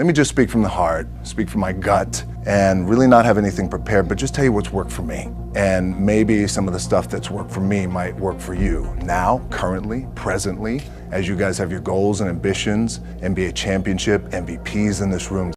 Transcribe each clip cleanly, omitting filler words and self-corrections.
let me just speak from the heart, speak from my gut, and really not have anything prepared, but just tell you what's worked for me. And maybe some of the stuff that's worked for me might work for you now, currently, presently, as you guys have your goals and ambitions, NBA championship, MVPs in this room,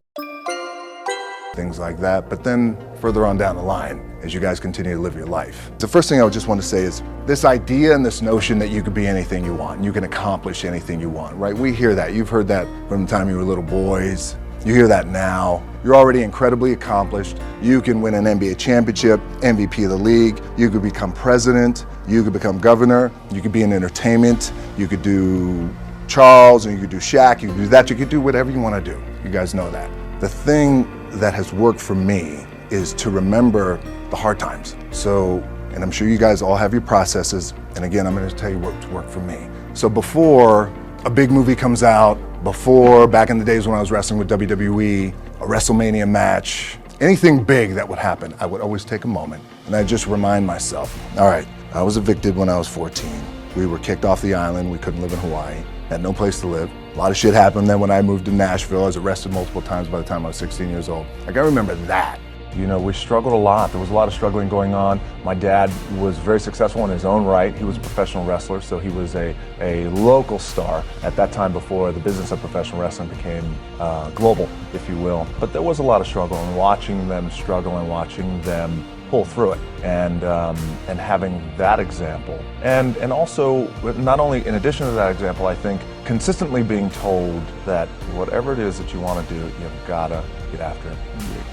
things like that. But then further on down the line, as you guys continue to live your life. The first thing I would just want to say is this idea and this notion that you could be anything you want, and you can accomplish anything you want, right? We hear that. You've heard that from the time you were little boys. You hear that now. You're already incredibly accomplished. You can win an NBA championship, MVP of the league. You could become president. You could become governor. You could be in entertainment. You could do Charles, and you could do Shaq. You could do that. You could do whatever you want to do. You guys know that. The thing that has worked for me is to remember the hard times. So, and I'm sure you guys all have your processes. And again, I'm going to tell you what's worked for me. So before a big movie comes out, before, back in the days when I was wrestling with WWE, a WrestleMania match, anything big that would happen, I would always take a moment and I'd just remind myself, all right, I was evicted when I was 14. We were kicked off the island. We couldn't live in Hawaii, had no place to live. A lot of shit happened then when I moved to Nashville. I was arrested multiple times by the time I was 16 years old. Like, I remember that. You know, we struggled a lot. There was a lot of struggling going on. My dad was very successful in his own right. He was a professional wrestler, so he was a local star at that time before the business of professional wrestling became global, if you will. But there was a lot of struggle, and watching them struggle and watching them pull through it, and having that example. And also, not only in addition to that example, I think consistently being told that whatever it is that you want to do, you've got to get after it.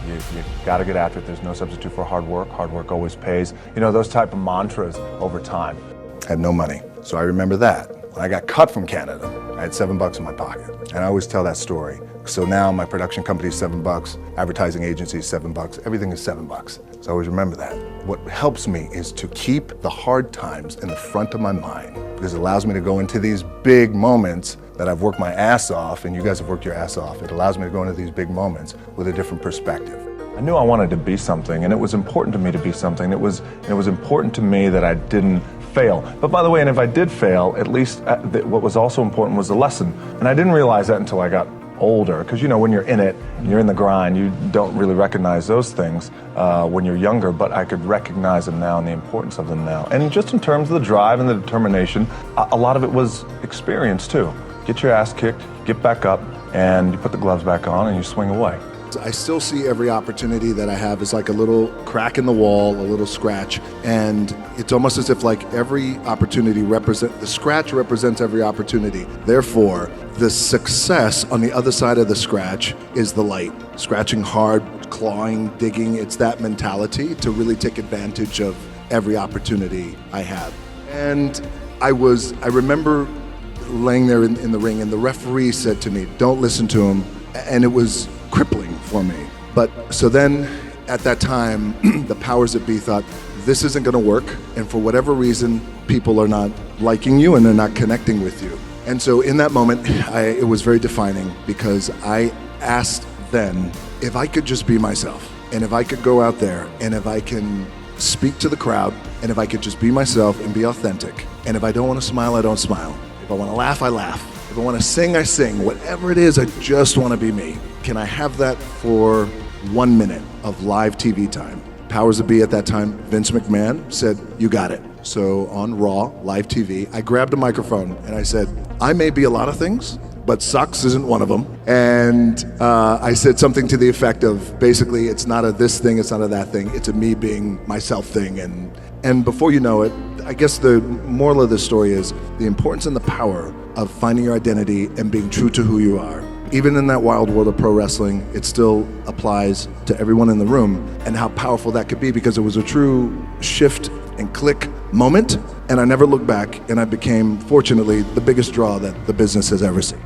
You got to get after it. There's no substitute for hard work. Hard work always pays. You know, those type of mantras over time. I had no money, so I remember that. When I got cut from Canada, I had $7 in my pocket. And I always tell that story. So now my production company is $7, advertising agency is $7, everything is $7. So I always remember that. What helps me is to keep the hard times in the front of my mind, because it allows me to go into these big moments that I've worked my ass off, and you guys have worked your ass off. It allows me to go into these big moments with a different perspective. I knew I wanted to be something, and it was important to me to be something. It was important to me that I didn't fail. But by the way, and if I did fail, at least what was also important was the lesson. And I didn't realize that until I got older, because you know, when you're in it, you're in the grind, you don't really recognize those things when you're younger, but I could recognize them now and the importance of them now. And just in terms of the drive and the determination, a lot of it was experience too. Get your ass kicked, get back up, and you put the gloves back on and you swing away. I still see every opportunity that I have as like a little crack in the wall, a little scratch, and it's almost as if like every opportunity the scratch represents every opportunity. Therefore, the success on the other side of the scratch is the light. Scratching hard, clawing, digging, it's that mentality to really take advantage of every opportunity I have. And I remember laying there in the ring, and the referee said to me, don't listen to him, and it was crippling for me. But so then at that time, the powers that be thought, this isn't gonna work, and for whatever reason, people are not liking you and they're not connecting with you. And so in that moment, it was very defining, because I asked then if I could just be myself, and if I could go out there, and if I can speak to the crowd, and if I could just be myself and be authentic, and if I don't wanna smile, I don't smile. If I wanna laugh, I laugh. If I want to sing, I sing. Whatever it is, I just want to be me. Can I have that for 1 minute of live TV time? Powers that be at that time, Vince McMahon said, you got it. So on Raw, live TV, I grabbed a microphone and I said, I may be a lot of things, but sucks isn't one of them. And I said something to the effect of, basically, it's not a this thing, it's not a that thing, it's a me being myself thing. And before you know it, I guess the moral of the story is the importance and the power of finding your identity and being true to who you are. Even in that wild world of pro wrestling, it still applies to everyone in the room, and how powerful that could be, because it was a true shift and click moment, and I never looked back, and I became, fortunately, the biggest draw that the business has ever seen.